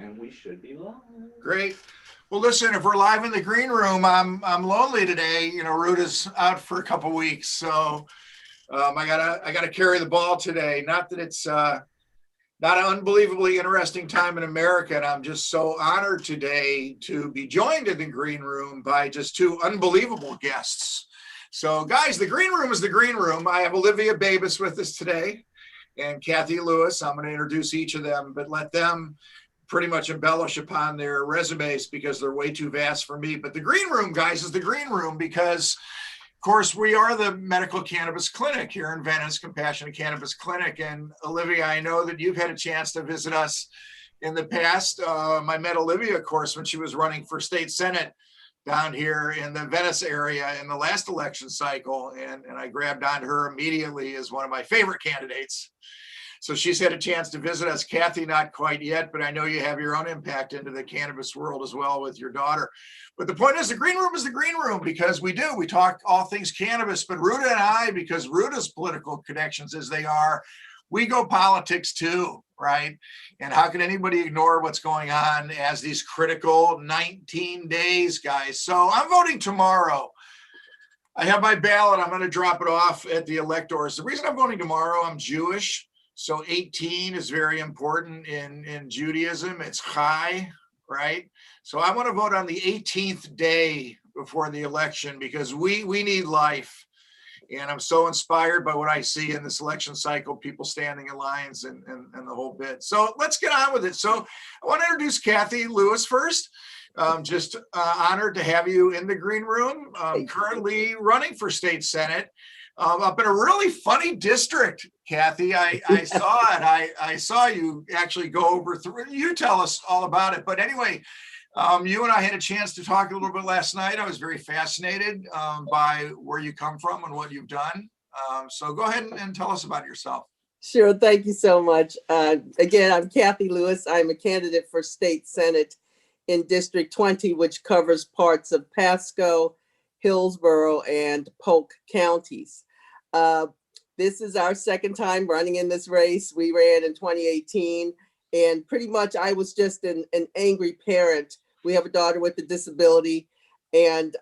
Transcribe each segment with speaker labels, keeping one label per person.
Speaker 1: And we should be live.
Speaker 2: Great. Well, listen, if we're live in the green room, I'm lonely today. You know, Ruta's out for a couple weeks, so I gotta carry the ball today. Not that it's not an unbelievably interesting time in America, and I'm just so honored today to be joined in the green room by just two unbelievable guests. So, guys, the green room is the green room. I have Olivia Babis with us today, and Kathy Lewis. I'm going to introduce each of them, but let them pretty much embellish upon their resumes because they're way too vast for me. But the green room, guys, is the green room because, of course, we are the medical cannabis clinic here in Venice, Compassionate Cannabis Clinic. And Olivia, I know that you've had a chance to visit us in the past. I met Olivia, of course, when she was running for state senate down here in the Venice area in the last election cycle. And I grabbed onto her immediately as one of my favorite candidates. So she's had a chance to visit us. Kathy, not quite yet, but I know you have your own impact into the cannabis world as well with your daughter. But the point is, the green room is the green room because we talk all things cannabis, but Ruta and I, because Ruta's political connections as they are, we go politics too, right? And how can anybody ignore what's going on as these critical 19 days, guys? So I'm voting tomorrow. I have my ballot. I'm going to drop it off at the electors. The reason I'm voting tomorrow, I'm Jewish. So 18 is very important in Judaism. It's high, right? So I want to vote on the 18th day before the election because we need life. And I'm so inspired by what I see in this election cycle, people standing in lines and the whole bit. So let's get on with it. So I want to introduce Kathy Lewis first. Just honored to have you in the green room. Currently running for state senate. Up in a really funny district, Kathy. I saw it. I saw you actually go over through. You tell us all about it. But anyway, you and I had a chance to talk a little bit last night. I was very fascinated by where you come from and what you've done. So go ahead and tell us about yourself.
Speaker 3: Sure. Thank you so much. Again, I'm Kathy Lewis. I'm a candidate for state senate in District 20, which covers parts of Pasco, Hillsborough, and Polk counties. This is our second time running in this race. We ran in 2018, and pretty much I was just an angry parent. We have a daughter with a disability, and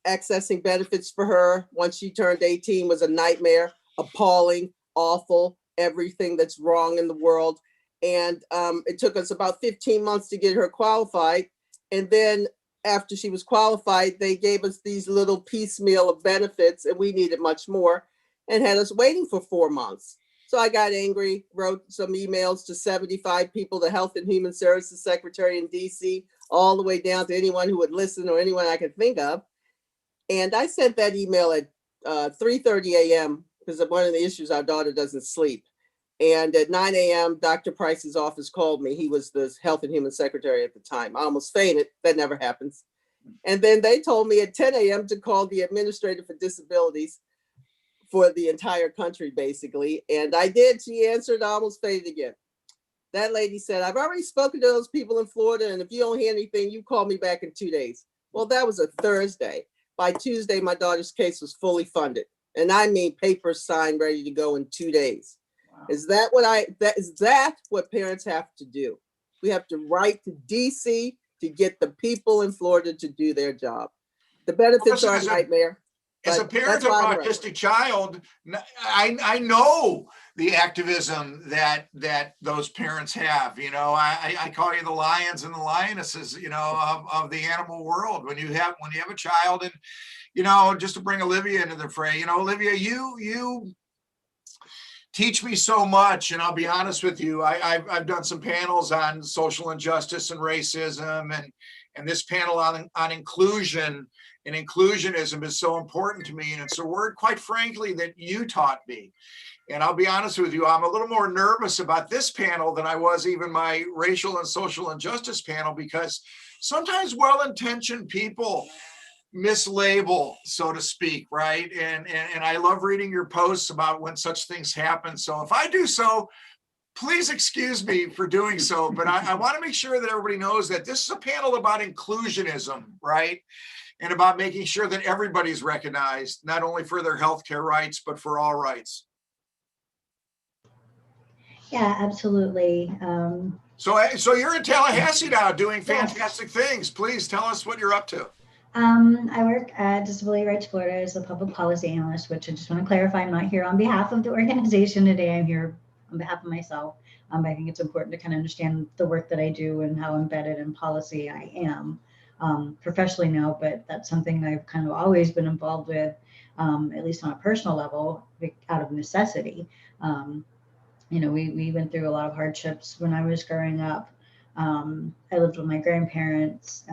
Speaker 3: accessing benefits for her once she turned 18 was a nightmare, appalling, awful, everything that's wrong in the world. And it took us about 15 months to get her qualified. And then after she was qualified, they gave us these little piecemeal of benefits, and we needed much more, and had us waiting for 4 months. So I got angry, wrote some emails to 75 people, the Health and Human Services Secretary in DC, all the way down to anyone who would listen or anyone I could think of. And I sent that email at 3:30 a.m. because one of the issues, our daughter doesn't sleep. And at 9 a.m., Dr. Price's office called me. He was the Health and Human Secretary at the time. I almost fainted. That never happens. And then they told me at 10 a.m. to call the Administrator for Disabilities for the entire country, basically. And I did. She answered. I almost fainted again. That lady said, I've already spoken to those people in Florida, and if you don't hear anything, you call me back in 2 days. Well, that was a Thursday. By Tuesday, my daughter's case was fully funded. And I mean papers signed, ready to go in 2 days. Wow. Is that what parents have to do? We have to write to DC to get the people in Florida to do their job. The benefits are a nightmare.
Speaker 2: As a parent of an autistic child, I know the activism that those parents have. You know, I call you the lions and the lionesses, you know, of the animal world. When you have a child, and you know, just to bring Olivia into the fray, you know, Olivia, you teach me so much, and I'll be honest with you. I've done some panels on social injustice and racism, and this panel on inclusion. And inclusionism is so important to me. And it's a word, quite frankly, that you taught me. And I'll be honest with you, I'm a little more nervous about this panel than I was even my racial and social injustice panel, because sometimes well-intentioned people mislabel, so to speak, right? And I love reading your posts about when such things happen. So if I do so, please excuse me for doing so. But I want to make sure that everybody knows that this is a panel about inclusionism, right? And about making sure that everybody's recognized, not only for their healthcare rights, but for all rights.
Speaker 4: Yeah, absolutely.
Speaker 2: So you're in Tallahassee now doing
Speaker 4: Yes.
Speaker 2: fantastic things. Please tell us what you're up to.
Speaker 4: I work at Disability Rights Florida as a public policy analyst, which I just want to clarify, I'm not here on behalf of the organization today. I'm here on behalf of myself. I think it's important to kind of understand the work that I do and how embedded in policy I am professionally now, but that's something I've kind of always been involved with, at least on a personal level, out of necessity. Um, we went through a lot of hardships when I was growing up. I lived with my grandparents.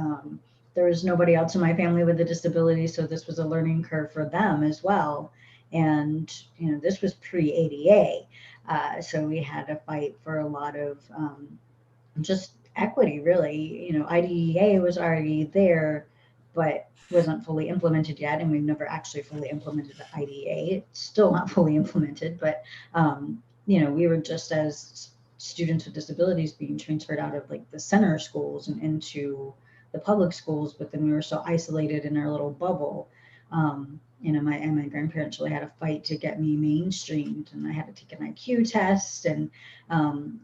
Speaker 4: There was nobody else in my family with a disability, so this was a learning curve for them as well. And this was pre-ADA, so we had to fight for a lot of just equity, really. IDEA was already there, but wasn't fully implemented yet, and we've never actually fully implemented the IDEA. It's still not fully implemented, but we were just as students with disabilities being transferred out of like the center schools and into the public schools, but then we were so isolated in our little bubble. My grandparents really had a fight to get me mainstreamed, and I had to take an IQ test, and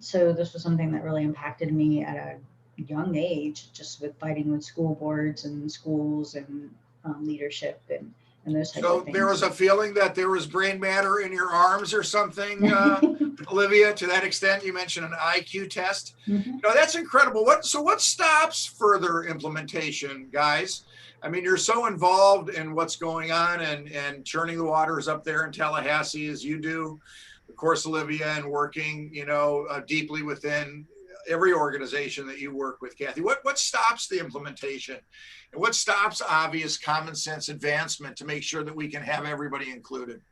Speaker 4: so this was something that really impacted me at a young age, just with fighting with school boards and schools and leadership and those types
Speaker 2: So
Speaker 4: of things.
Speaker 2: there was a feeling that there was brain matter in your arms or something, Olivia, to that extent. You mentioned an IQ test.
Speaker 4: Mhm.
Speaker 2: That's incredible. What stops further implementation, guys? I mean, you're so involved in what's going on and churning the waters up there in Tallahassee as you do, of course, Olivia, and working, deeply within every organization that you work with, Kathy. What stops the implementation? And what stops obvious common sense advancement to make sure that we can have everybody included?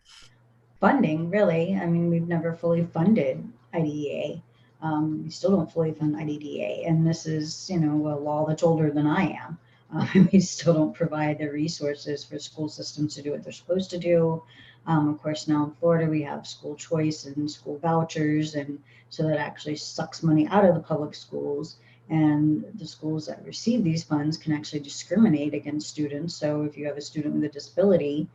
Speaker 4: Funding, really. I mean, we've never fully funded IDEA. We still don't fully fund IDEA, and this is, a law that's older than I am. We still don't provide the resources for school systems to do what they're supposed to do. Of course, now in Florida, we have school choice and school vouchers, and so that actually sucks money out of the public schools. And the schools that receive these funds can actually discriminate against students. So if you have a student with a disability,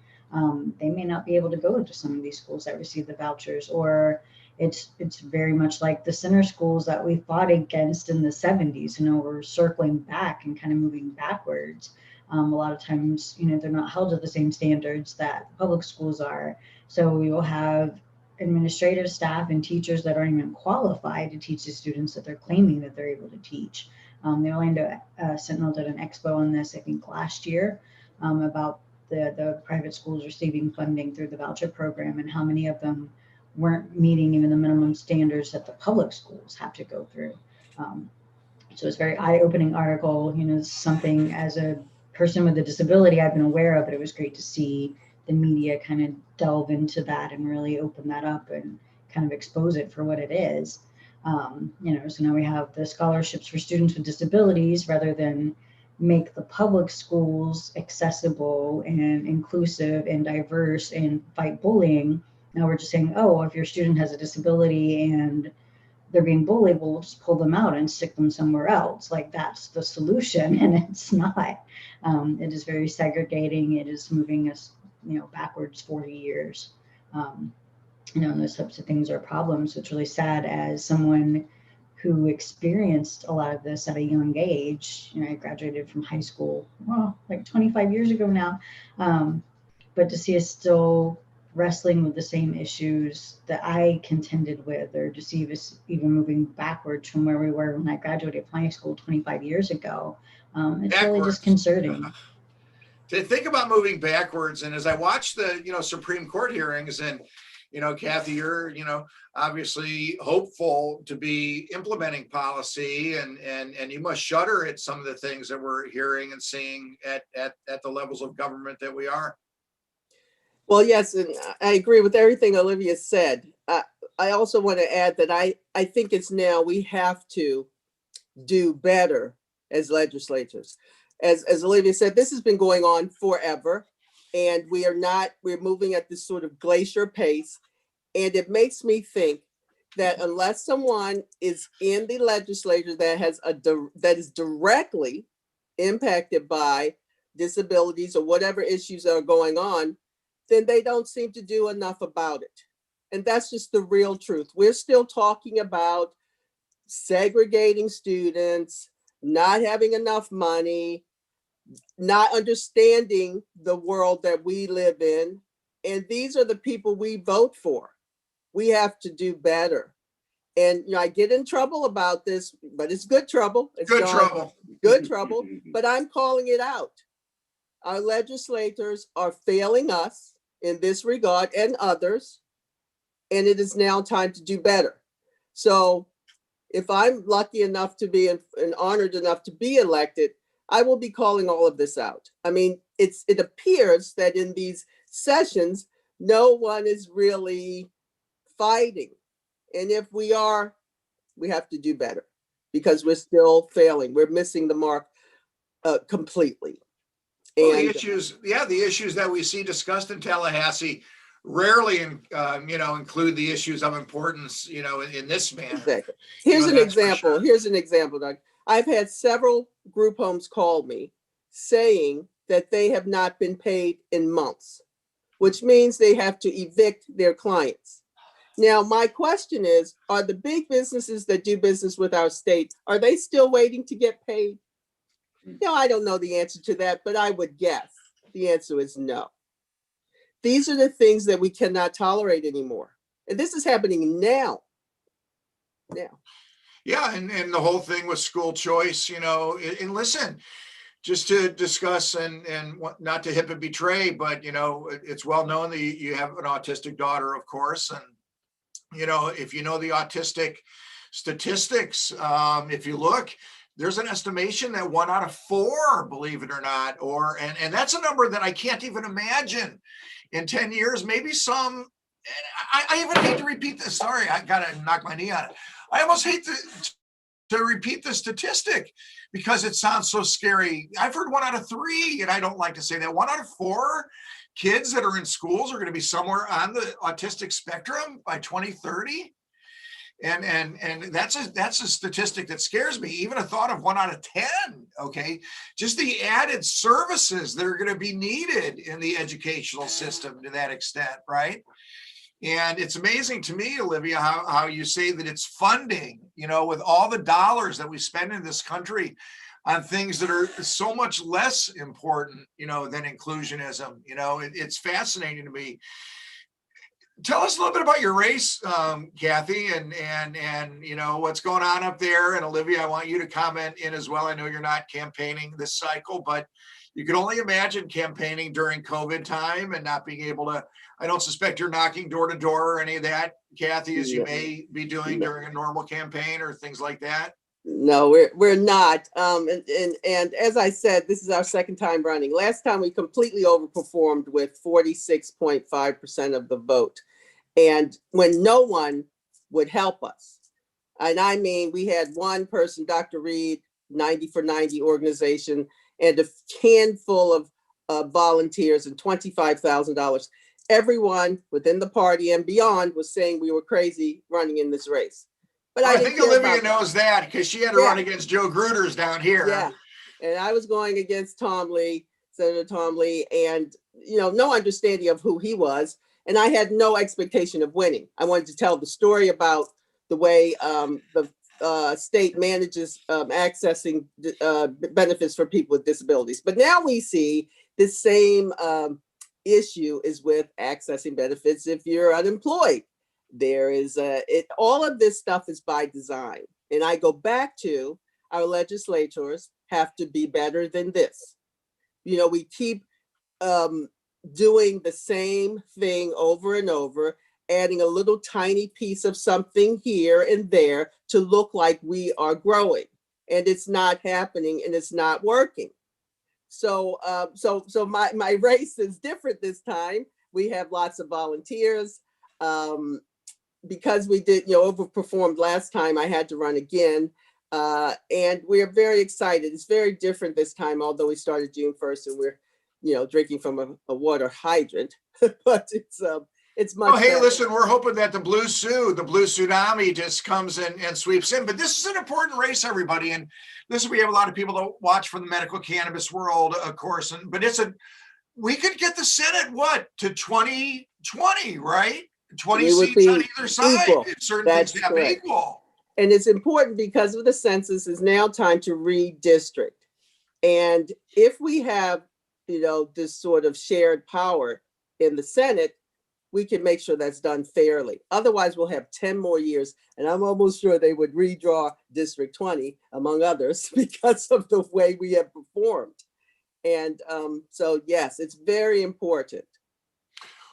Speaker 4: they may not be able to go to some of these schools that receive the vouchers, or it's very much like the center schools that we fought against in the 70s. We're circling back and kind of moving backwards. A lot of times, they're not held to the same standards that public schools are. So we will have administrative staff and teachers that aren't even qualified to teach the students that they're claiming that they're able to teach. The Orlando Sentinel did an expo on this, I think, last year, about the private schools receiving funding through the voucher program and how many of them weren't meeting even the minimum standards that the public schools have to go through. So it's a very eye-opening article. Something as a person with a disability I've been aware of, but it was great to see the media kind of delve into that and really open that up and kind of expose it for what it is. So now we have the scholarships for students with disabilities rather than make the public schools accessible and inclusive and diverse and fight bullying. Now we're just saying, oh, if your student has a disability and they're being bullied, we'll just pull them out and stick them somewhere else. Like that's the solution, and it's not. It is very segregating. It is moving us, backwards 40 years. And those types of things are problems. It's really sad as someone who experienced a lot of this at a young age. I graduated from high school, like 25 years ago now. But to see us still wrestling with the same issues that I contended with, or to see us even moving backwards from where we were when I graduated from high school 25 years ago, it's really disconcerting.
Speaker 2: To think about moving backwards, and as I watch the Supreme Court hearings, and Kathy, you're obviously hopeful to be implementing policy, and you must shudder at some of the things that we're hearing and seeing at the levels of government that we are.
Speaker 3: Well, yes, and I agree with everything Olivia said. I also want to add that I think it's now we have to do better as legislators. As Olivia said, this has been going on forever, and we're moving at this sort of glacier pace. And it makes me think that unless someone is in the legislature that is directly impacted by disabilities or whatever issues that are going on, then they don't seem to do enough about it. And that's just the real truth. We're still talking about segregating students, not having enough money, not understanding the world that we live in. And these are the people we vote for. We have to do better. And I get in trouble about this, but it's good trouble. It's
Speaker 2: Good trouble.
Speaker 3: Good trouble, but I'm calling it out. Our legislators are failing us in this regard and others, and it is now time to do better. So if I'm lucky enough to be and honored enough to be elected, I will be calling all of this out. I mean, it appears that in these sessions, no one is really fighting. And if we are, we have to do better because we're still failing. We're missing the mark completely.
Speaker 2: Well,
Speaker 3: And
Speaker 2: the issues that we see discussed in Tallahassee rarely, include the issues of importance, in this manner.
Speaker 3: exactly. Here's an
Speaker 2: That's for
Speaker 3: example.
Speaker 2: sure.
Speaker 3: Here's an example, Doug. I've had several group homes call me saying that they have not been paid in months, which means they have to evict their clients. Now, my question is, are the big businesses that do business with our state, are they still waiting to get paid? I don't know the answer to that, but I would guess the answer is no. These are the things that we cannot tolerate anymore. And this is happening now.
Speaker 2: Yeah, and the whole thing with school choice, and listen, just to discuss and not to hip and betray, but it's well known that you have an autistic daughter, of course, and if you know the autistic statistics, if you look, there's an estimation that 1 out of 4, believe it or not, and that's a number that I can't even imagine in 10 years, maybe some. I even hate to repeat this. Sorry, I gotta knock my knee on it. I almost hate to repeat the statistic because it sounds so scary. I've heard 1 out of 3, and I don't like to say that. 1 out of 4 kids that are in schools are going to be somewhere on the autistic spectrum by 2030. And that's a statistic that scares me. Even a thought of 1 out of 10. Okay, just the added services that are going to be needed in the educational system to that extent, right? And it's amazing to me, Olivia, how you say that it's funding, with all the dollars that we spend in this country on things that are so much less important, than inclusionism. It's fascinating to me. Tell us a little bit about your race, Kathy, and what's going on up there. And Olivia, I want you to comment in as well. I know you're not campaigning this cycle, but you can only imagine campaigning during COVID time and not being able to. I don't suspect you're knocking door to door or any of that, Kathy, as you may be doing during a normal campaign or things like that.
Speaker 3: No, we're not. And as I said, this is our second time running. Last time we completely overperformed with 46.5% of the vote. And when no one would help us. And I mean, we had one person, Dr. Reed, 90 for 90 organization, and a handful of volunteers and $25,000. Everyone within the party and beyond was saying we were crazy running in this race. But
Speaker 2: I think Olivia knows that because she had to run against Joe Gruters down here.
Speaker 3: Yeah, and I was going against Senator Tom Lee, and no understanding of who he was, and I had no expectation of winning. I wanted to tell the story about the way the state manages accessing benefits for people with disabilities. But now we see the same issue is with accessing benefits if you're unemployed. There is all of this stuff is by design. And I go back to our legislators have to be better than this. We keep doing the same thing over and over, adding a little tiny piece of something here and there to look like we are growing. And it's not happening and it's not working. So my race is different this time. We have lots of volunteers. Because we did, overperformed last time, I had to run again. And we're very excited. It's very different this time, although we started June 1st and we're, drinking from a water hydrant, but it's much
Speaker 2: Oh, hey,
Speaker 3: better.
Speaker 2: listen, we're hoping that the blue tsunami just comes in and sweeps in. But this is an important race, everybody. And we have a lot of people to watch from the medical cannabis world, of course. But we could get the Senate, to 2020, right? 20
Speaker 3: We would
Speaker 2: seats on
Speaker 3: be
Speaker 2: either side.
Speaker 3: equal.
Speaker 2: Certain things
Speaker 3: That's
Speaker 2: happen
Speaker 3: correct.
Speaker 2: equal.
Speaker 3: And it's important because of the census, is now time to redistrict. And if we have, this sort of shared power in the Senate, we can make sure that's done fairly. Otherwise, we'll have 10 more years. And I'm almost sure they would redraw District 20, among others, because of the way we have performed. And so, yes, it's very important.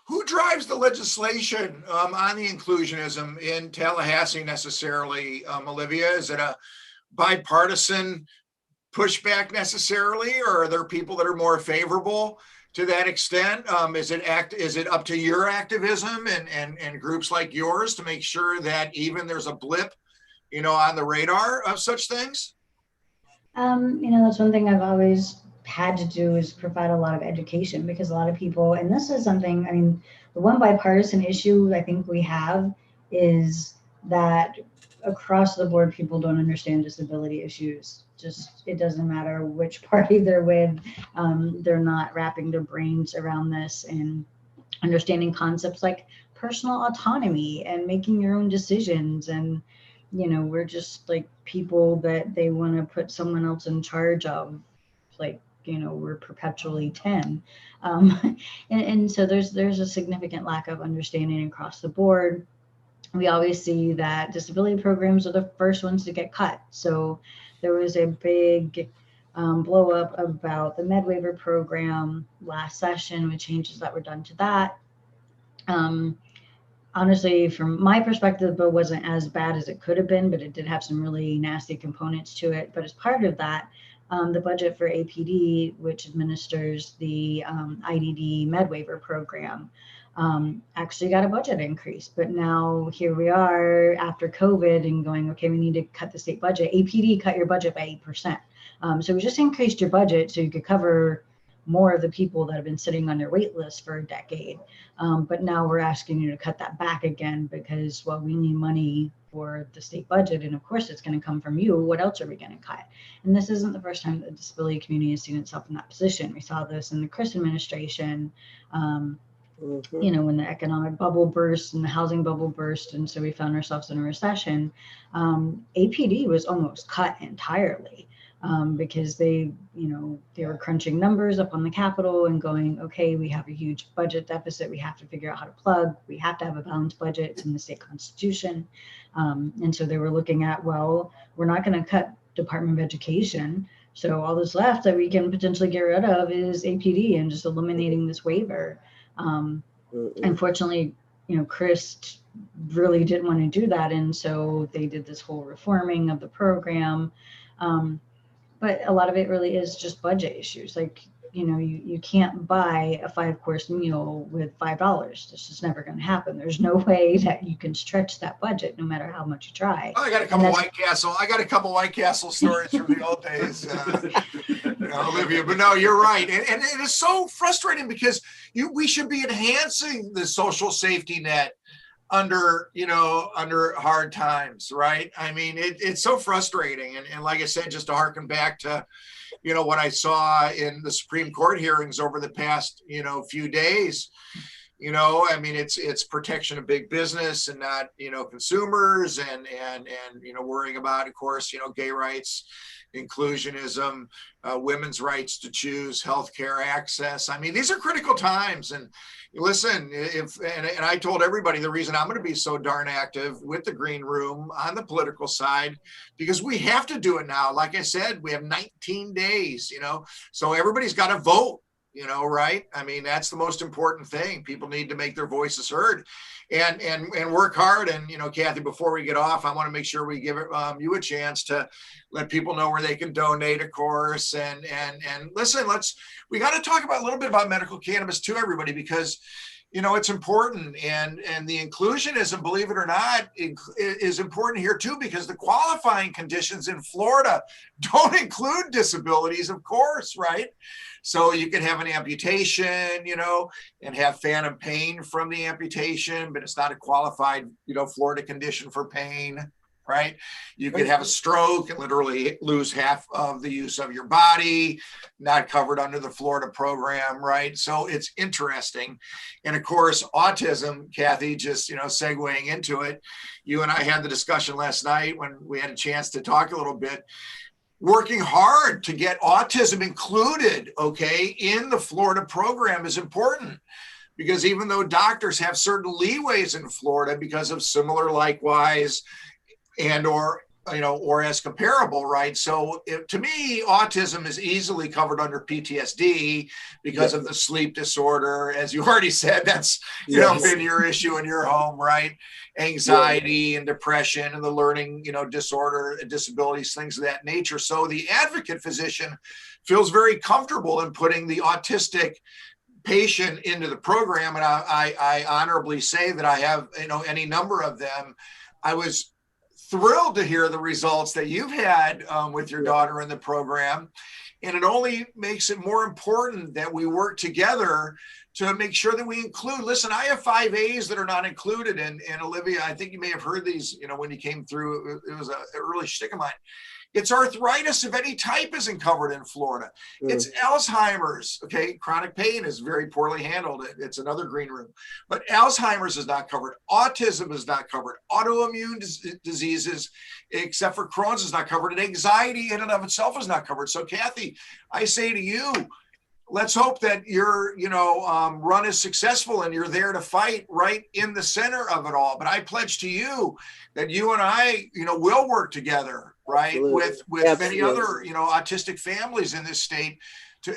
Speaker 2: Who drives the legislation on the inclusionism in Tallahassee necessarily, Olivia? Is it a bipartisan pushback necessarily, or are there people that are more favorable to that extent? Is it up to your activism and groups like yours to make sure that even there's a blip, on the radar of such things?
Speaker 4: That's one thing I've always had to do, is provide a lot of education, because a lot of people, and this is something, the one bipartisan issue I think we have is that across the board, people don't understand disability issues. Just, it doesn't matter which party they're with. They're not wrapping their brains around this and understanding concepts like personal autonomy and making your own decisions. And we're just like people that they want to put someone else in charge of, like, we're perpetually 10. And so there's a significant lack of understanding across the board. We always see that disability programs are the first ones to get cut. So there was a big blow up about the med waiver program last session with changes that were done to that. Honestly, from my perspective, the bill wasn't as bad as it could have been, but it did have some really nasty components to it. But as part of that, the budget for APD, which administers the IDD med waiver program, actually got a budget increase. But now here we are after COVID and going, okay, we need to cut the state budget. APD cut your budget by 8%. So we just increased your budget so you could cover more of the people that have been sitting on their wait list for a decade. But now we're asking you to cut that back again because, well, we need money for the state budget. And of course, it's going to come from you. What else are we going to cut? And this isn't the first time that the disability community has seen itself in that position. We saw this in the Chris administration, when the economic bubble burst and the housing bubble burst. And so we found ourselves in a recession. APD was almost cut entirely. Because they were crunching numbers up on the Capitol and going, okay, we have a huge budget deficit. We have to figure out how to plug. We have to have a balanced budget. It's in the state constitution. And so they were looking at, well, we're not going to cut Department of Education. So all that's left that we can potentially get rid of is APD and just eliminating this waiver. Unfortunately, Chris really didn't want to do that. And so they did this whole reforming of the program. But a lot of it really is just budget issues. Like, you can't buy a 5-course meal with $5. This is never going to happen. There's no way that you can stretch that budget, no matter how much you try.
Speaker 2: I got a couple White Castle stories from the old days, Olivia. But no, you're right, and it is so frustrating because we should be enhancing the social safety net under hard times, right? I mean, it's so frustrating. And like I said, just to harken back to, what I saw in the Supreme Court hearings over the past, few days, it's protection of big business and not, consumers and worrying about, of course, gay rights, inclusionism, women's rights to choose healthcare access. I mean, these are critical times. And listen, and I told everybody the reason I'm going to be so darn active with the Green Room on the political side, because we have to do it now. Like I said, we have 19 days, so everybody's got to vote. Right? I mean, that's the most important thing. People need to make their voices heard and work hard. And, Kathy, before we get off, I want to make sure we give you a chance to let people know where they can donate, of course. And listen, we got to talk about a little bit about medical cannabis too, everybody, because, it's important. And the inclusionism, believe it or not, is important here too, because the qualifying conditions in Florida don't include disabilities, of course, right? So you can have an amputation, and have phantom pain from the amputation, but it's not a qualified, Florida condition for pain. right? You could have a stroke and literally lose half of the use of your body, not covered under the Florida program, right? So it's interesting. And of course, autism, Kathy, just, segueing into it, you and I had the discussion last night when we had a chance to talk a little bit, working hard to get autism included, okay, in the Florida program is important. Because even though doctors have certain leeways in Florida because of similar, likewise, and or as comparable, right? So to me, autism is easily covered under PTSD because of the sleep disorder. As you already said, that's been your issue in your home, right? Anxiety and depression and the learning, disorder, disabilities, things of that nature. So the advocate physician feels very comfortable in putting the autistic patient into the program. And I honorably say that I have, any number of them. I was thrilled to hear the results that you've had with your daughter in the program. And it only makes it more important that we work together to make sure that we include, listen, I have 5 A's that are not included. And Olivia, I think you may have heard these, when you came through, it was an early shtick of mine. It's arthritis of any type isn't covered in Florida. It's Alzheimer's, okay? Chronic pain is very poorly handled. It's another green room. But Alzheimer's is not covered. Autism is not covered. Autoimmune diseases, except for Crohn's, is not covered. And anxiety in and of itself is not covered. So Kathy, I say to you, let's hope that your, run is successful and you're there to fight right in the center of it all. But I pledge to you that you and I, will work together, right?
Speaker 3: Absolutely.
Speaker 2: With many other, autistic families in this state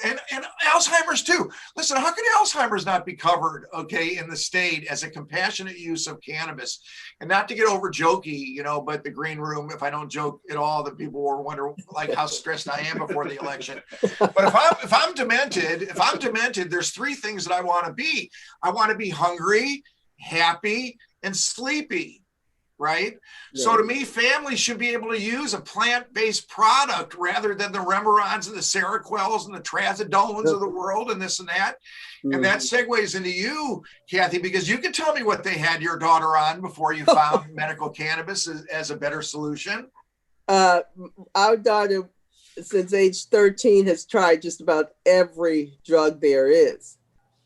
Speaker 2: and Alzheimer's too. Listen, how can Alzheimer's not be covered, okay, in the state as a compassionate use of cannabis? And not to get over jokey, but the green room, if I don't joke at all, that people will wonder like how stressed I am before the election. But if I'm demented, there's 3 things that I want to be. I want to be hungry, happy, and sleepy. Right. Yeah. So to me, families should be able to use a plant-based product rather than the Remerons and the Seroquels and the Trazodones of the world and this and that. And that segues into you, Kathy, because you can tell me what they had your daughter on before you found medical cannabis as a better solution.
Speaker 3: Our daughter, since age 13, has tried just about every drug there is.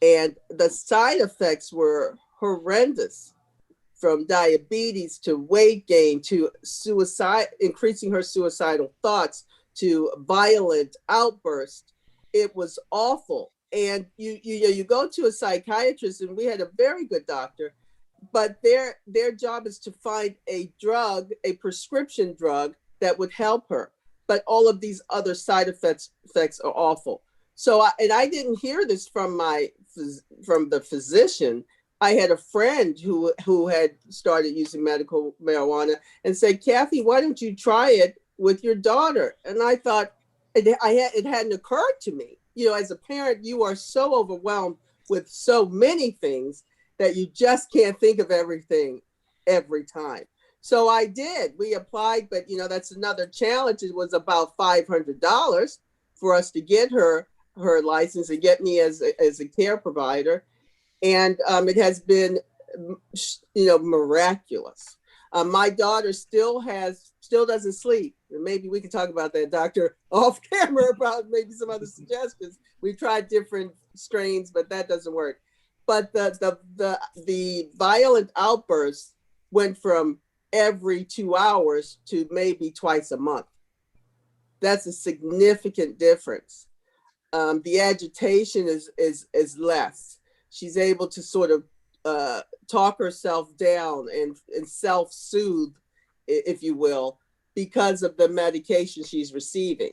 Speaker 3: And the side effects were horrendous. From diabetes to weight gain to suicide, increasing her suicidal thoughts to violent outbursts. It was awful. And you go to a psychiatrist, and we had a very good doctor, but their job is to find a prescription drug that would help her. But all of these other side effects are awful. So I didn't hear this from the physician. I had a friend who had started using medical marijuana and said, Kathy, why don't you try it with your daughter? And I thought it hadn't occurred to me. As a parent, you are so overwhelmed with so many things that you just can't think of everything every time. So I did. We applied, but that's another challenge. It was about $500 for us to get her license and get me as a care provider. And it has been, miraculous. My daughter still doesn't sleep. And maybe we can talk about that, doctor, off camera about maybe some other suggestions. We've tried different strains, but that doesn't work. But the violent outbursts went from every 2 hours to maybe twice a month. That's a significant difference. The agitation is less. She's able to sort of talk herself down and self-soothe, if you will, because of the medication she's receiving.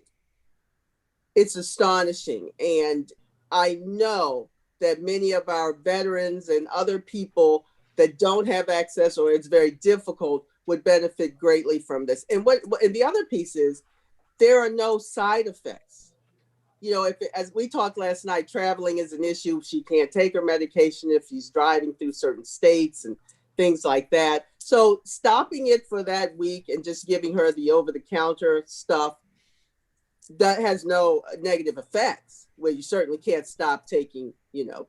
Speaker 3: It's astonishing. And I know that many of our veterans and other people that don't have access or it's very difficult would benefit greatly from this. And and the other piece is there are no side effects. As we talked last night, traveling is an issue. She can't take her medication if she's driving through certain states and things like that. So stopping it for that week and just giving her the over-the-counter stuff, that has no negative effects, where you certainly can't stop taking,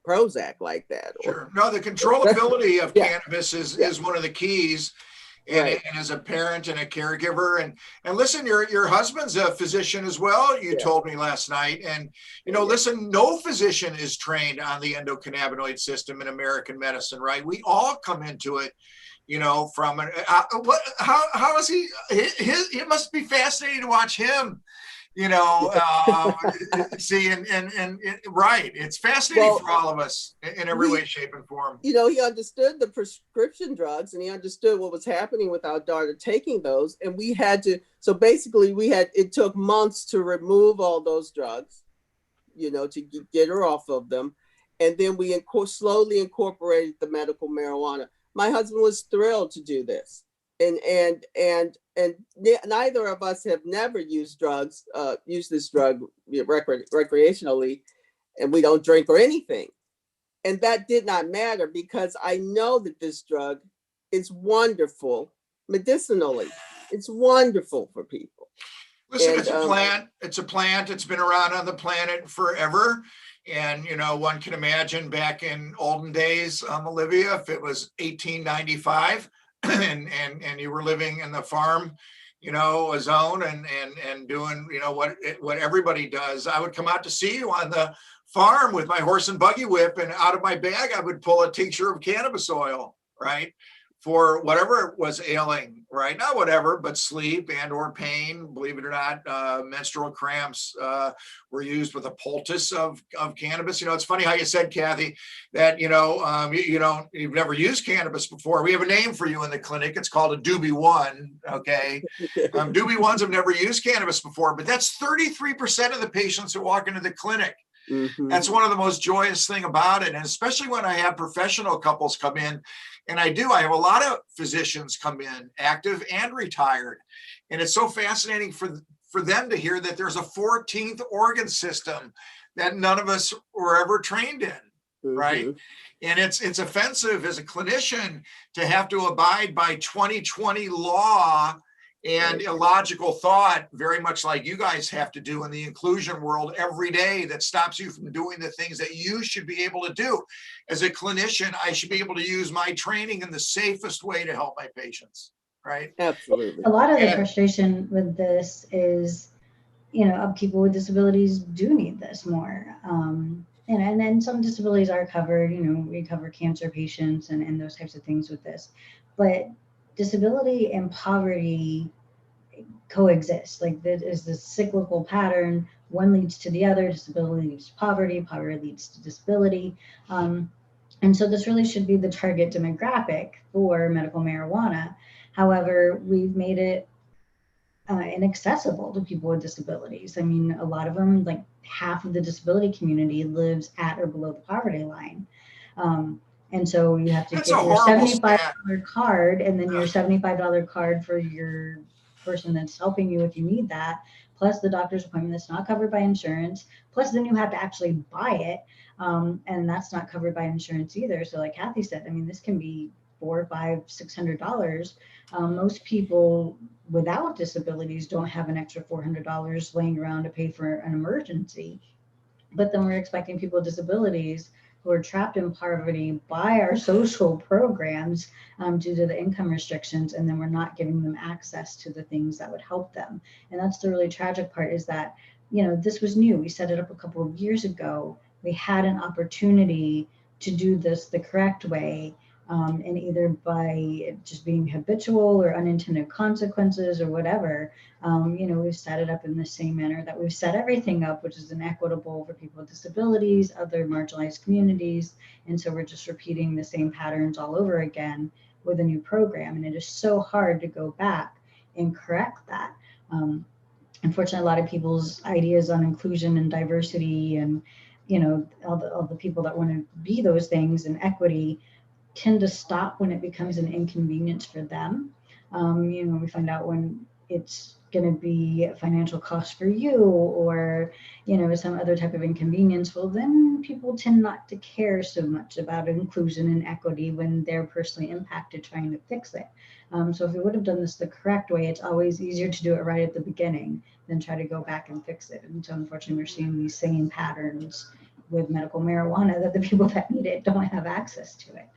Speaker 3: Prozac like that.
Speaker 2: Sure. No, the controllability of cannabis is one of the keys. and,
Speaker 3: Right.
Speaker 2: and as a parent and a caregiver, and listen, your husband's a physician as well, you
Speaker 3: Yeah.
Speaker 2: told me last night. And listen, no physician is trained on the endocannabinoid system in American medicine, right? We all come into it from how is he? It must be fascinating to watch him. See, and right, it's fascinating for all of us in every way, shape, and form.
Speaker 3: He understood the prescription drugs, and he understood what was happening with our daughter taking those. And we had to, so basically it took months to remove all those drugs, to get her off of them. And then we slowly incorporated the medical marijuana. My husband was thrilled to do this. And neither of us have never used this drug recreationally, and we don't drink or anything. And that did not matter, because I know that this drug is wonderful medicinally. It's wonderful for people.
Speaker 2: Listen, it's a plant. It's a plant. It's been around on the planet forever. And, one can imagine back in olden days, Olivia, if it was 1895 and you were living in the farm, a zone and doing, what everybody does, I would come out to see you on the farm with my horse and buggy whip, and out of my bag, I would pull a tincture of cannabis oil, right? For whatever was ailing, right? Not whatever, but sleep and or pain. Believe it or not, menstrual cramps were used with a poultice of cannabis. It's funny how you said, Kathy, that you've never used cannabis before. We have a name for you in the clinic. It's called a doobie one. Okay, doobie ones have never used cannabis before, but that's 33% of the patients who walk into the clinic. Mm-hmm. That's one of the most joyous thing about it. And especially when I have professional couples come in, and I have a lot of physicians come in, active and retired. And it's so fascinating for them to hear that there's a 14th organ system that none of us were ever trained in, right? Mm-hmm. And it's offensive as a clinician to have to abide by 2020 law and illogical thought, very much like you guys have to do in the inclusion world every day, that stops you from doing the things that you should be able to do. As a clinician, I should be able to use my training in the safest way to help my patients, right?
Speaker 3: Absolutely.
Speaker 4: A lot of the frustration with this is, people with disabilities do need this more. And then some disabilities are covered, we cover cancer patients and those types of things with this. But disability and poverty coexist. Like, there is this cyclical pattern. One leads to the other. Disability leads to poverty. Poverty leads to disability. And so this really should be the target demographic for medical marijuana. However, we've made it inaccessible to people with disabilities. I mean, a lot of them, like half of the disability community, lives at or below the poverty line. And so you have to get your $75 card, and then your $75 card for your person that's helping you if you need that, plus the doctor's appointment that's not covered by insurance, plus then you have to actually buy it, and that's not covered by insurance either. So like Kathy said, I mean, this can be $400, $500, $600. Most people without disabilities don't have an extra $400 laying around to pay for an emergency. But then we're expecting people with disabilities who are trapped in poverty by our social programs due to the income restrictions, and then we're not giving them access to the things that would help them. And that's the really tragic part, is that, this was new. We set it up a couple of years ago. We had an opportunity to do this the correct way, and either by just being habitual or unintended consequences or whatever, we've set it up in the same manner that we've set everything up, which is inequitable for people with disabilities, other marginalized communities. And so we're just repeating the same patterns all over again with a new program. And it is so hard to go back and correct that. Unfortunately, a lot of people's ideas on inclusion and diversity and, all the people that want to be those things, and equity, tend to stop when it becomes an inconvenience for them. We find out when it's going to be a financial cost for you, or some other type of inconvenience. Well, then people tend not to care so much about inclusion and equity when they're personally impacted trying to fix it. So if we would have done this the correct way, it's always easier to do it right at the beginning than try to go back and fix it. And so unfortunately, we're seeing these same patterns with medical marijuana, that the people that need it don't have access to it.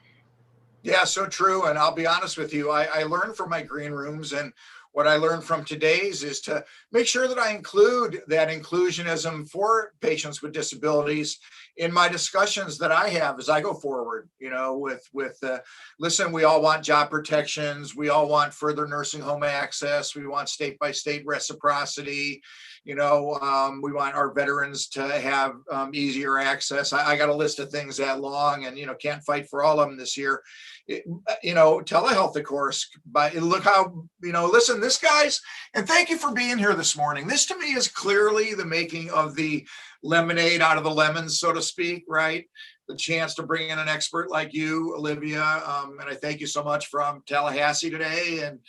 Speaker 2: Yeah, so true. And I'll be honest with you, I learned from my green rooms, and what I learned from today's is to make sure that I include that inclusionism for patients with disabilities in my discussions that I have as I go forward, listen, we all want job protections. We all want further nursing home access. We want state by state reciprocity. We want our veterans to have easier access. I got a list of things that long, and, can't fight for all of them this year. Telehealth, of course, but look how, listen, this guy's, and thank you for being here this morning. This to me is clearly the making of the lemonade out of the lemons, so to speak, right? The chance to bring in an expert like you, Olivia. And I thank you so much from Tallahassee today. And,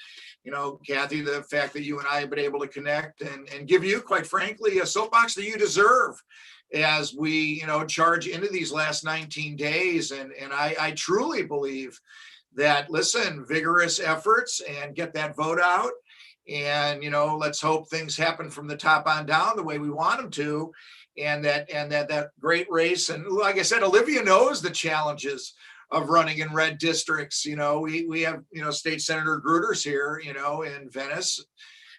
Speaker 2: Kathy, the fact that you and I have been able to connect and give you, quite frankly, a soapbox that you deserve as we, charge into these last 19 days. And I truly believe that, listen, vigorous efforts and get that vote out. And, let's hope things happen from the top on down the way we want them to. And that great race. And like I said, Olivia knows the challenges of running in red districts. We have, State Senator Gruters here, in Venice,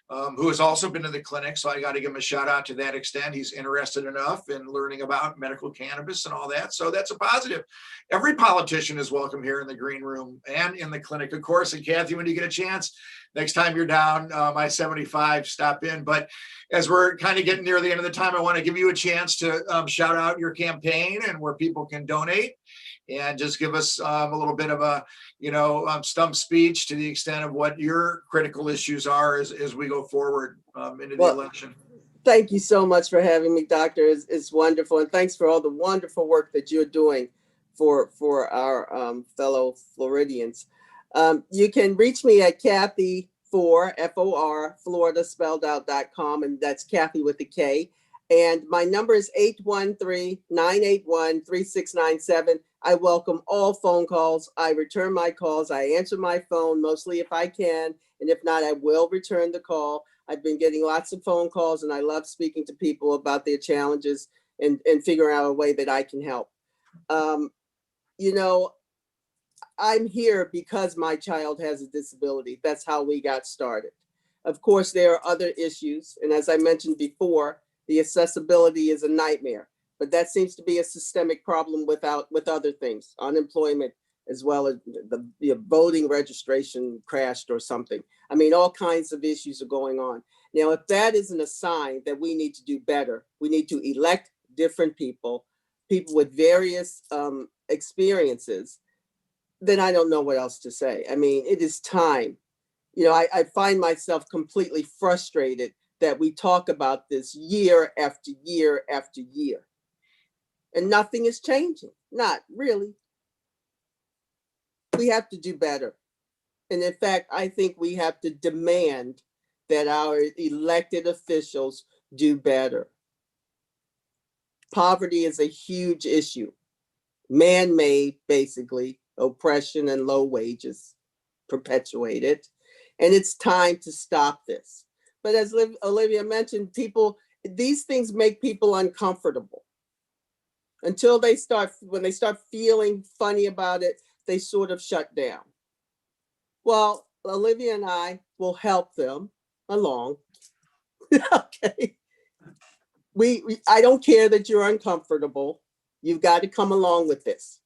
Speaker 2: who has also been to the clinic. So I got to give him a shout out to that extent. He's interested enough in learning about medical cannabis and all that. So that's a positive. Every politician is welcome here in the green room and in the clinic, of course. And Kathy, when you get a chance, next time you're down I-75, stop in. But as we're kind of getting near the end of the time, I want to give you a chance to shout out your campaign and where people can donate. And just give us a little bit of a, stump speech to the extent of what your critical issues are as we go forward into the election.
Speaker 3: Thank you so much for having me, Doctor. It's wonderful. And thanks for all the wonderful work that you're doing for our fellow Floridians. You can reach me at Kathy for FOR, Florida spelled out.com. And that's Kathy with a K. And my number is 813-981-3697. I welcome all phone calls. I return my calls. I answer my phone mostly if I can. And if not, I will return the call. I've been getting lots of phone calls, and I love speaking to people about their challenges and figuring out a way that I can help. I'm here because my child has a disability. That's how we got started. Of course, there are other issues. And as I mentioned before, the accessibility is a nightmare, but that seems to be a systemic problem with other things, unemployment, as well as the voting registration crashed or something. I mean, all kinds of issues are going on. Now, if that isn't a sign that we need to do better, we need to elect different people with various experiences, then I don't know what else to say. I mean, it is time. I find myself completely frustrated that we talk about this year after year after year, and nothing is changing. Not really. We have to do better. And in fact, I think we have to demand that our elected officials do better. Poverty is a huge issue, man-made, basically, oppression and low wages perpetuated. And it's time to stop this. But as Olivia mentioned, these things make people uncomfortable until when they start feeling funny about it, they sort of shut down. Well, Olivia and I will help them along. Okay. I don't care that you're uncomfortable. You've got to come along with this.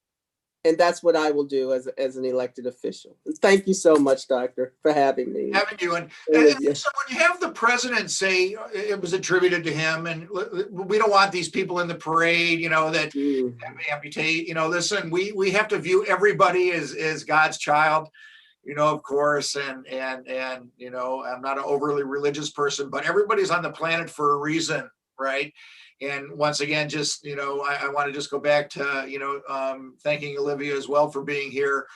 Speaker 3: And that's what I will do as an elected official. Thank you so much, Doctor, for having me.
Speaker 2: Having you. And so when you have the president say it was attributed to him, and we don't want these people in the parade, that amputate, listen, we have to view everybody as God's child, of course. And I'm not an overly religious person, but everybody's on the planet for a reason, right? And once again, just, I want to just go back to, thanking Olivia as well for being here.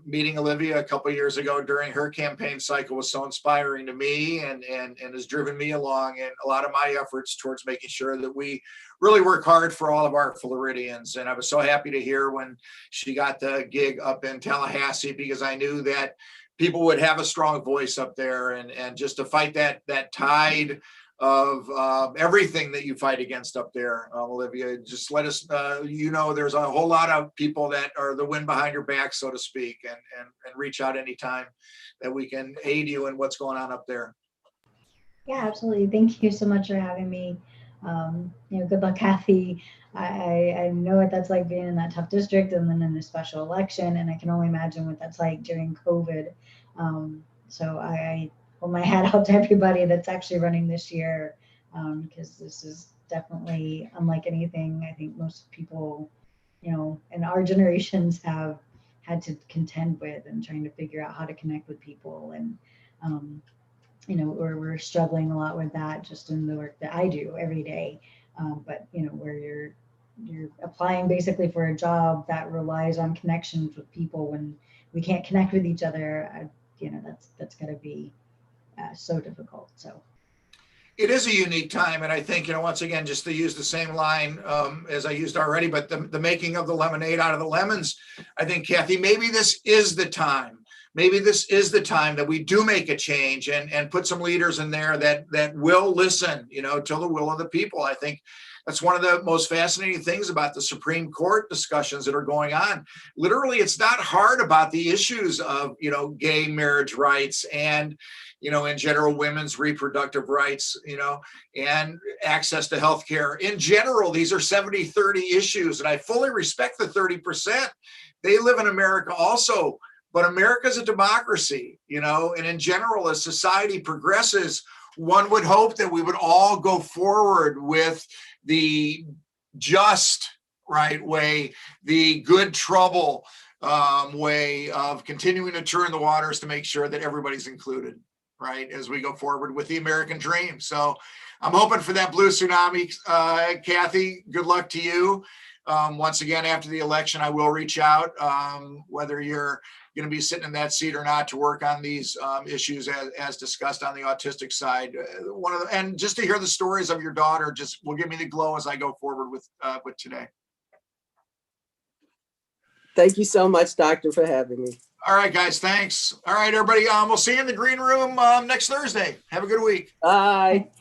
Speaker 2: Meeting Olivia a couple of years ago during her campaign cycle was so inspiring to me and has driven me along in a lot of my efforts towards making sure that we really work hard for all of our Floridians. And I was so happy to hear when she got the gig up in Tallahassee, because I knew that people would have a strong voice up there and just to fight that tide everything that you fight against up there, Olivia. Just let us, there's a whole lot of people that are the wind behind your back, so to speak, and reach out anytime that we can aid you in what's going on up there.
Speaker 4: Yeah, absolutely. Thank you so much for having me. Good luck, Kathy. I know what that's like being in that tough district and then in a special election, and I can only imagine what that's like during COVID. So I hold my hat out to everybody that's actually running this year, because this is definitely unlike anything I think most people, in our generations have had to contend with, and trying to figure out how to connect with people. And we're struggling a lot with that just in the work that I do every day. But where you're applying basically for a job that relies on connections with people, when we can't connect with each other, that's going to be so difficult. So
Speaker 2: it is a unique time. And I think, once again, just to use the same line as I used already, but the making of the lemonade out of the lemons, I think, Kathy, maybe this is the time. Maybe this is the time that we do make a change and put some leaders in there that will listen, to the will of the people. I think that's one of the most fascinating things about the Supreme Court discussions that are going on. Literally, it's not hard about the issues of, gay marriage rights and, in general, women's reproductive rights, and access to healthcare. In general, these are 70-30 issues, and I fully respect the 30%. They live in America also. But America's a democracy, and in general, as society progresses, one would hope that we would all go forward with the just right way, the good trouble way of continuing to turn the waters to make sure that everybody's included, right, as we go forward with the American dream. So I'm hoping for that blue tsunami. Kathy, good luck to you. Once again, after the election, I will reach out, whether you're going to be sitting in that seat or not, to work on these issues as discussed on the autistic side. And just to hear the stories of your daughter just will give me the glow as I go forward with today.
Speaker 3: Thank you so much, Doctor, for having me.
Speaker 2: All right, guys. Thanks. All right, everybody. We'll see you in the green room next Thursday. Have a good week.
Speaker 3: Bye.